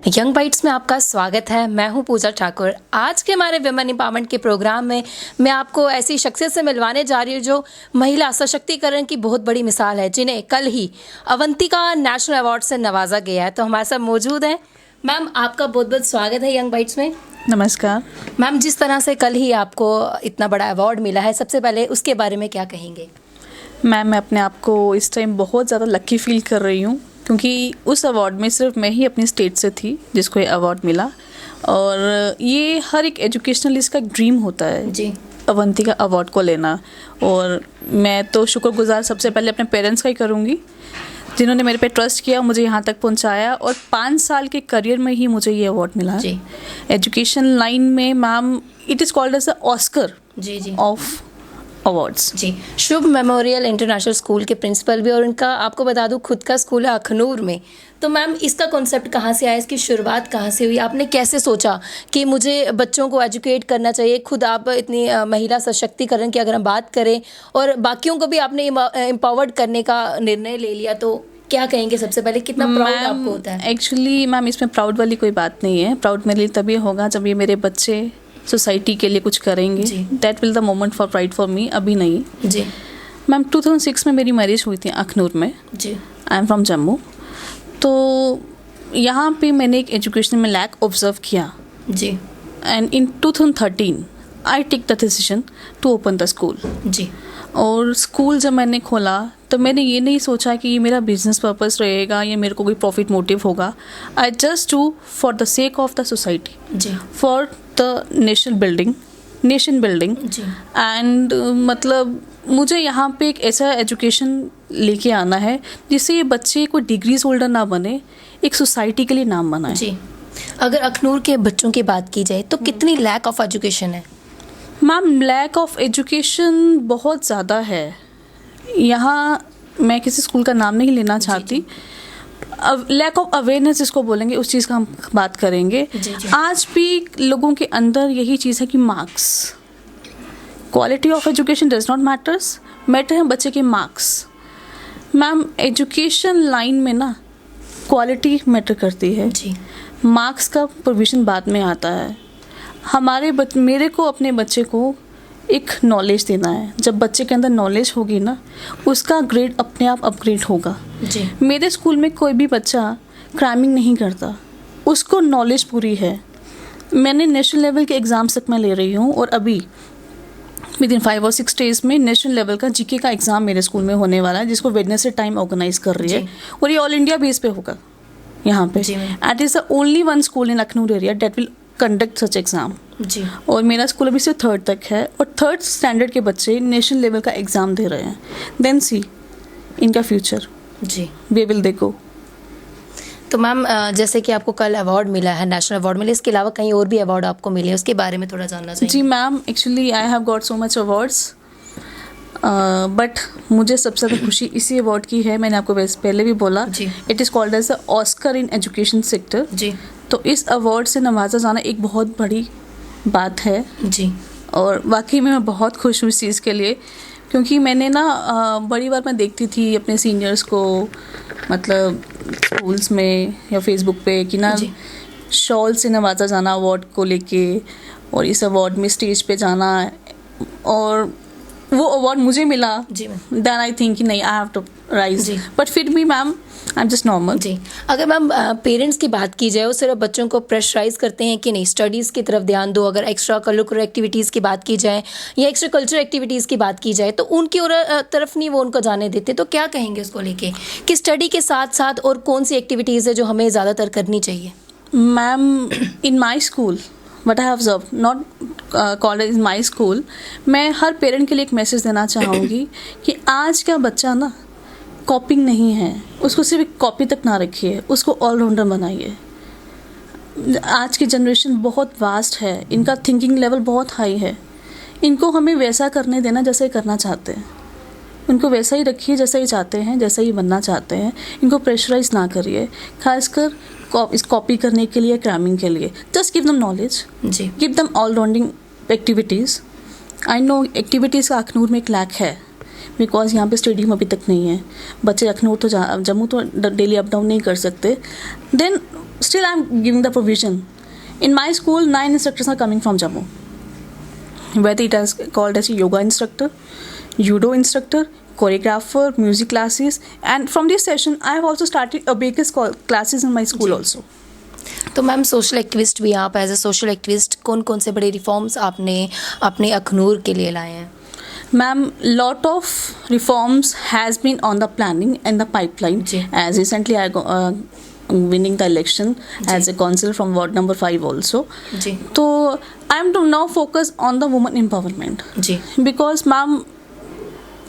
Young bytes में आपका स्वागत है। मैं हूं पूजा ठाकुर। आज के हमारे विमेन एम्पावरमेंट के प्रोग्राम में मैं आपको ऐसी शख्सियत से मिलवाने जा रही हूं जो महिला सशक्तिकरण की बहुत बड़ी मिसाल है, जिन्हें कल ही अवंतिका नेशनल अवार्ड से नवाजा गया है। तो हमारे साथ मौजूद हैं मैम। आपका बहुत बहुत स्वागत है यंग बाइट्स में। नमस्कार मैम, जिस तरह से कल ही आपको इतना बड़ा अवार्ड मिला है, सबसे पहले उसके बारे में क्या कहेंगे? मैम, मैं अपने आप को इस टाइम बहुत ज़्यादा लकी फील कर रही हूँ, क्योंकि उस अवार्ड में सिर्फ मैं ही अपनी स्टेट से थी जिसको ये अवार्ड मिला। और ये हर एक एजुकेशनलिस्ट का ड्रीम होता है जी, अवंतिका अवार्ड को लेना। और मैं तो शुक्रगुजार सबसे पहले अपने पेरेंट्स का ही करूँगी, जिन्होंने मेरे पे ट्रस्ट किया, मुझे यहाँ तक पहुँचाया और 5 साल के करियर में ही मुझे ये अवार्ड मिला जी। एजुकेशन लाइन में। Ma'am, it is called as the Oscar जी जी ऑफ अवार्ड्स। जी। शुभ मेमोरियल इंटरनेशनल स्कूल के प्रिंसिपल भी, और उनका आपको बता दूं खुद का स्कूल है अखनूर में। तो मैम, इसका कॉन्सेप्ट कहाँ से आया, इसकी शुरुआत कहाँ से हुई? आपने कैसे सोचा कि मुझे बच्चों को एजुकेट करना चाहिए? खुद आप इतनी महिला सशक्तिकरण की अगर हम बात करें और बाकियों को भी आपने एम्पावर्ड करने का निर्णय ले लिया, तो क्या कहेंगे सबसे पहले? कितना प्राउड आपको होता है? एक्चुअली मैम, इसमें प्राउड वाली कोई बात नहीं है। प्राउड मेरे लिए तभी होगा जब ये मेरे बच्चे सोसाइटी के लिए कुछ करेंगे। That will the moment for pride for me. अभी नहीं जी मैम। 2006 में मेरी मैरिज हुई थी अखनूर में। जी। I am from Jammu. तो यहाँ पे मैंने एक एजुकेशन में लैक ऑब्जर्व किया जी। And in 2013 I take the decision to open the school. जी। और स्कूल जब मैंने खोला तो मैंने ये नहीं सोचा कि ये मेरा बिजनेस पर्पस रहेगा या मेरे को कोई प्रॉफिट मोटिव होगा। I just do for the sake of the society, जी, फॉर द नेशन बिल्डिंग। जी। एंड मतलब मुझे यहाँ पे एक ऐसा एजुकेशन लेके आना है जिससे ये बच्चे कोई डिग्रीज होल्डर ना बने, एक सोसाइटी के लिए नाम बनाए। जी। अगर अखनूर के बच्चों की बात की जाए तो कितनी लैक ऑफ एजुकेशन है? मैम, लैक ऑफ एजुकेशन बहुत ज़्यादा है यहाँ। मैं किसी स्कूल का नाम नहीं लेना चाहती। लैक ऑफ अवेयरनेस जिसको बोलेंगे, उस चीज़ का हम बात करेंगे। जी, जी। आज भी लोगों के अंदर यही चीज़ है कि marks, quality of education does not matters, matter है बच्चे के मार्क्स। मैम, एजुकेशन लाइन में ना क्वालिटी मैटर करती है जी। मार्क्स का प्रोविजन बाद में आता है। मेरे को अपने बच्चे को एक नॉलेज देना है। जब बच्चे के अंदर नॉलेज होगी ना, उसका ग्रेड अपने आप अपग्रेड होगा। जी। मेरे स्कूल में कोई भी बच्चा क्राइमिंग नहीं करता, उसको नॉलेज पूरी है। मैंने नेशनल लेवल के एग्ज़ाम्स तक मैं ले रही हूँ, और अभी विद इन 5 और 6 डेज में नेशनल लेवल का जीके का एग्ज़ाम मेरे स्कूल में होने वाला है, जिसको वेडनेसडे टाइम ऑर्गेनाइज कर रही है। और ये ऑल इंडिया बेस पे होगा यहाँ पे। It is the only one school in Akhnoor area that will conduct such exam. जी। और मेरा स्कूल अभी से 3rd तक है, और 3rd स्टैंडर्ड के बच्चे नेशनल लेवल का एग्ज़ाम दे रहे हैं। देन सी इनका फ्यूचर, जी, वे विल देखो। तो मैम, जैसे कि आपको कल अवार्ड मिला है, नेशनल अवार्ड मिला, इसके अलावा कहीं और भी अवार्ड आपको मिले हैं, उसके बारे में थोड़ा जानना चाहिए। जी ma'am, actually I have got so much awards, but मुझे सबसे ज़्यादा खुशी इसी अवार्ड की है। मैंने आपको पहले भी बोला, it is called as the Oscar in education sector. जी। तो इस अवार्ड से नवाजा जाना एक बहुत बड़ी बात है। जी। और वाकई में मैं बहुत खुश हूँ इस चीज़ के लिए, क्योंकि मैंने ना बड़ी बार मैं देखती थी अपने सीनियर्स को, मतलब स्कूल्स में या फेसबुक पे, कि ना शॉल से नवाजा जाना अवार्ड को लेके, और इस अवार्ड में स्टेज पे जाना, और वो अवार्ड मुझे मिला। जी देन आई थिंक कि नहीं, I have to rise. But फिर भी ma'am, I am just normal. जी। अगर मैम पेरेंट्स की बात की जाए, वो सिर्फ बच्चों को प्रेशराइज करते हैं कि नहीं स्टडीज़ की तरफ ध्यान दो। अगर एक्स्ट्रा करिकुलर एक्टिविटीज़ की बात की जाए या एक्स्ट्रा कल्चरल एक्टिविटीज़ की बात की जाए, तो उनकी तरफ नहीं वो उनको जाने देते। तो क्या कहेंगे उसको लेके कि स्टडी के साथ साथ और कौन सी एक्टिविटीज़ है जो हमें ज़्यादातर करनी चाहिए? Ma'am, in my school what I have observe, not college, in my school, मैं हर पेरेंट के लिए एक मैसेज देना चाहूँगी कि आज का बच्चा ना कॉपिंग नहीं है, उसको सिर्फ एक कॉपी तक ना रखिए, उसको ऑलराउंडर बनाइए। आज की जनरेशन बहुत वास्ट है, इनका थिंकिंग लेवल बहुत हाई है। इनको हमें वैसा करने देना जैसा ही करना चाहते हैं, उनको वैसा ही रखिए जैसा ही चाहते हैं, जैसा ही बनना चाहते हैं। इनको प्रेशराइज ना करिए, खासकर इस कॉपी करने के लिए, क्राइमिंग के लिए। Just give them knowledge, give them all-rounding activities. I know activities का अखनूर में एक लैक है, बिकॉज यहाँ पे स्टेडियम अभी तक नहीं है, बच्चे अखनूर तो जम्मू तो डेली अप डाउन नहीं कर सकते. Then still I am giving the provision. In my school, 9 instructors are coming from Jammu. Whether it is called as a yoga instructor, judo instructor, choreographer, music classes, and from this session, I have also started abacus classes in my school also. तो ma'am social activist भी आप as a social activist कौन कौन से बड़े reforms आपने अपने अखनूर के लिए लाए हैं? Ma'am, lot of reforms has been on the planning and the pipeline. जी. As recently I winning the election as a councillor from ward number 5 also. जी So I am to now focus on the woman empowerment. जी because ma'am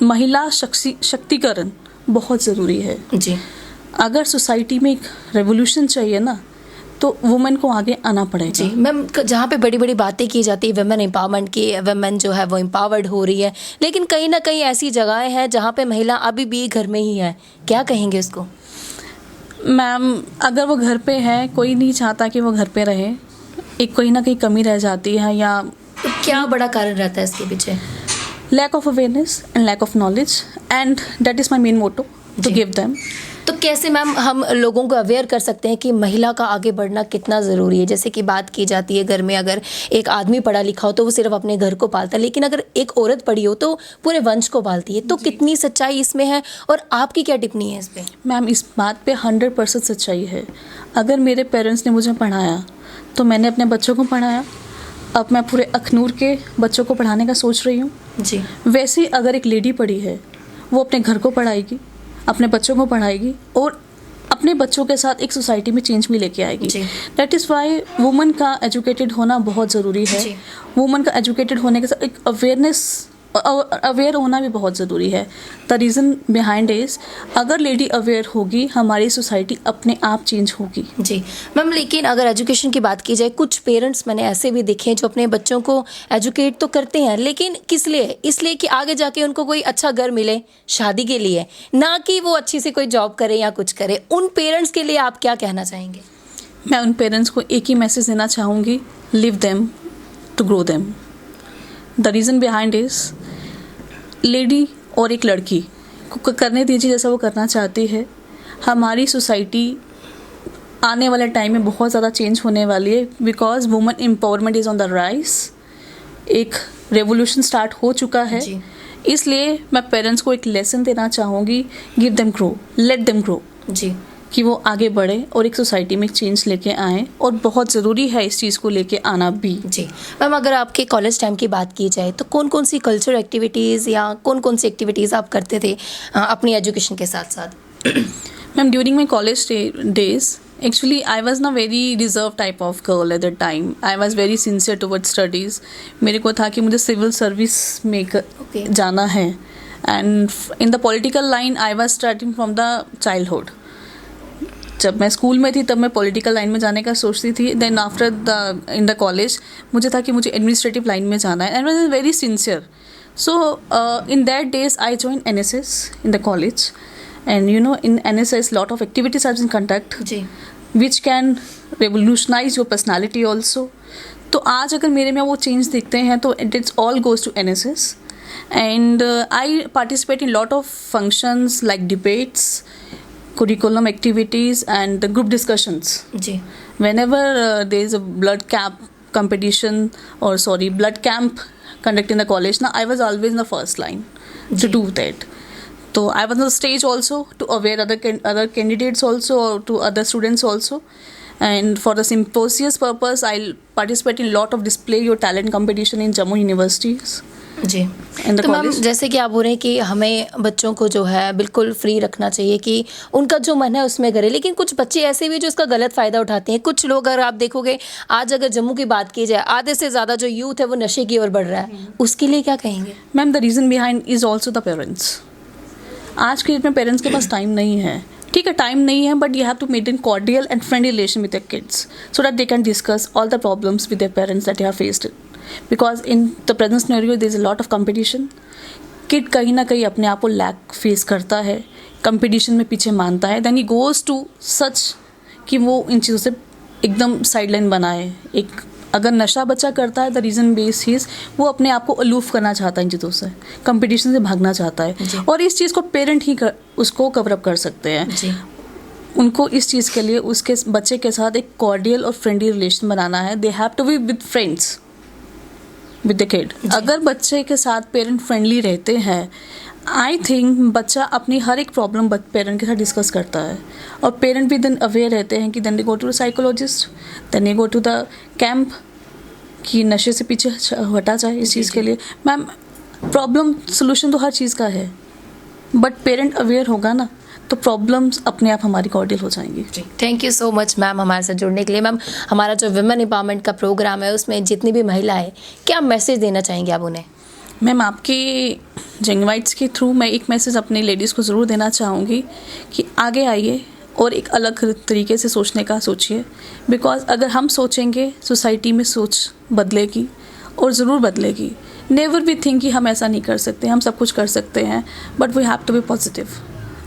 महिला शक्तिकरण बहुत ज़रूरी है. जी अगर society में एक रेवोल्यूशन चाहिए ना, तो वुमेन को आगे आना पड़ेगा. जी मैम, जहाँ पे बड़ी बड़ी बातें की जाती है वुमेन एम्पावरमेंट की, वुमेन जो है वो एम्पावर्ड हो रही है, लेकिन कहीं ना कहीं ऐसी जगहें हैं जहाँ पे महिला अभी भी घर में ही है, क्या कहेंगे उसको? मैम, अगर वो घर पे है, कोई नहीं चाहता कि वो घर पे रहे. एक कहीं ना कहीं कमी रह जाती है, या तो क्या बड़ा कारण रहता है इसके पीछे? Lack of awareness and lack of knowledge, and that is my main motto to give them. तो कैसे मैम हम लोगों को अवेयर कर सकते हैं कि महिला का आगे बढ़ना कितना ज़रूरी है? जैसे कि बात की जाती है घर में अगर एक आदमी पढ़ा लिखा हो तो वो सिर्फ अपने घर को पालता है, लेकिन अगर एक औरत पढ़ी हो तो पूरे वंश को पालती है. तो कितनी सच्चाई इसमें है और आपकी क्या टिप्पणी है इस पर? मैम, इस बात पे 100% सच्चाई है. अगर मेरे पेरेंट्स ने मुझे पढ़ाया तो मैंने अपने बच्चों को पढ़ाया. अब मैं पूरे अखनूर के बच्चों को पढ़ाने का सोच रही हूँ. जी. वैसे ही अगर एक लेडी पढ़ी है, वो अपने घर को पढ़ाएगी, अपने बच्चों को पढ़ाएगी, और अपने बच्चों के साथ एक सोसाइटी में चेंज भी लेके आएगी. दैट इज़ वाई वुमन का एजुकेटेड होना बहुत ज़रूरी है. वुमन का एजुकेटेड होने के साथ एक अवेयर होना भी बहुत ज़रूरी है. द रीज़न बिहाइंड इज, अगर लेडी अवेयर होगी, हमारी सोसाइटी अपने आप चेंज होगी. जी मैम, लेकिन अगर एजुकेशन की बात की जाए, कुछ पेरेंट्स मैंने ऐसे भी देखे हैं जो अपने बच्चों को एजुकेट तो करते हैं, लेकिन किस लिए? इसलिए कि आगे जाके उनको कोई अच्छा घर मिले शादी के लिए, ना कि वो अच्छी से कोई जॉब करे या कुछ करे. उन पेरेंट्स के लिए आप क्या कहना चाहेंगे? मैं उन पेरेंट्स को एक ही मैसेज देना चाहूँगी, live them to grow them. The reason behind is, lady और एक लड़की को करने दीजिए जैसा वो करना चाहती है. हमारी सोसाइटी आने वाले टाइम में बहुत ज़्यादा चेंज होने वाली है, because women empowerment is on the rise. एक रेवोल्यूशन स्टार्ट हो चुका है. इसलिए मैं पेरेंट्स को एक लेसन देना चाहूँगी, give them grow, let them grow. जी, कि वो आगे बढ़े और एक सोसाइटी में चेंज लेके आएँ, और बहुत ज़रूरी है इस चीज़ को लेके आना भी. जी मैम, अगर आपके कॉलेज टाइम की बात की जाए तो कौन कौन सी कल्चरल एक्टिविटीज़ या कौन कौन सी एक्टिविटीज़ आप करते थे अपनी एजुकेशन के साथ साथ? Ma'am, during my college days, actually I was not very reserved type of girl at that time. I was very sincere towards studies. मेरे को था कि मुझे सिविल सर्विस में जाना है. And in the political line I was starting from the childhood. जब मैं स्कूल में थी तब मैं पॉलिटिकल लाइन में जाने का सोचती थी. Then after in the college मुझे था कि मुझे एडमिनिस्ट्रेटिव लाइन में जाना है, and I was very sincere. So in that days I join NSS in the college, and you know, in NSS lot of activities have been conduct which can revolutionize your personality also. तो आज अगर मेरे में वो change दिखते हैं तो it all goes to NSS. And I participate in lot of functions like debates, curriculum activities, and the group discussions. Ji. Whenever there is a blood camp conducted in the college, now I was always in the first line to do that. So I was on the stage also to aware other candidates also, or to other students also. And for the symposium purpose, I'll participate in lot of display your talent competition in Jammu universities. जी. तो ma'am, जैसे कि आप बोल रहे हैं कि हमें बच्चों को जो है बिल्कुल फ्री रखना चाहिए कि उनका जो मन है उसमें करे, लेकिन कुछ बच्चे ऐसे भी जो इसका गलत फ़ायदा उठाते हैं. कुछ लोग, अगर आप देखोगे आज अगर जम्मू की बात की जाए, आधे से ज़्यादा जो यूथ है वो नशे की ओर बढ़ रहा है. उसके लिए क्या कहेंगे? Ma'am, the reason behind is also the parents. आज के डेट में पेरेंट्स के पास टाइम नहीं है. ठीक है, टाइम नहीं है, but you have to maintain cordial and friendly relation with your kids so that they can discuss all the problems with their parents that they have faced. Because in the present scenario there is a lot of competition. Kid कहीं ना कहीं अपने आप को lack face करता है, competition में पीछे मानता है. Then he goes to such कि वो इन चीज़ों से एकदम साइडलाइन बनाए, एक अगर नशा बच्चा करता है द रीज़न बेस इज वो अपने आप को अलूफ करना चाहता है इन चीज़ों से, कंपटीशन से भागना चाहता है, और इस चीज़ को पेरेंट ही उसको कवर अप कर सकते हैं। जी। उनको इस चीज़ के लिए उसके बच्चे के साथ एक कॉर्डियल और फ्रेंडली रिलेशन बनाना है। They have to be with friends with the kid. अगर बच्चे के साथ पेरेंट फ्रेंडली रहते हैं, आई थिंक बच्चा अपनी हर एक प्रॉब्लम पेरेंट के साथ डिस्कस करता है, और पेरेंट भी देन अवेयर रहते हैं कि then they go to the psychologist, then they go to the camp कि नशे से पीछे हटा जाए इस चीज़ के लिए। मैम प्रॉब्लम सोल्यूशन तो हर चीज़ का है, बट पेरेंट अवेयर होगा ना तो प्रॉब्लम्स अपने आप हमारी कॉर्डियल हो जाएंगी। Thank you so much ma'am हमारे साथ जुड़ने के लिए। मैम हमारा जो विमेन एम्पावरमेंट का प्रोग्राम है उसमें जितनी भी महिला है, क्या मैसेज देना चाहेंगे आप उन्हें? मैम आपके जेंगवाइट्स के थ्रू मैं एक मैसेज अपनी लेडीज़ को ज़रूर देना चाहूँगी कि आगे आइए और एक अलग तरीके से सोचने का सोचिए, बिकॉज अगर हम सोचेंगे सोसाइटी में सोच बदलेगी और ज़रूर बदलेगी। नेवर बी थिंक कि हम ऐसा नहीं कर सकते, हम सब कुछ कर सकते हैं, but we have to be positive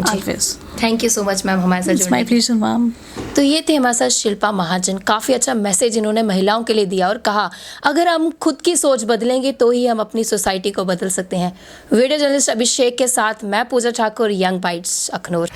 always. Thank you so much ma'am हमारे साथ इट्स जुड़ने माय के लिए। Pleasure ma'am. तो ये थे हमारे साथ शिल्पा महाजन। काफ़ी अच्छा मैसेज इन्होंने महिलाओं के लिए दिया और कहा अगर हम खुद की सोच बदलेंगे तो ही हम अपनी सोसाइटी को बदल सकते हैं। वीडियो जर्नलिस्ट अभिषेक के साथ मैं पूजा ठाकुर, यंग बाइट्स, अखनूर।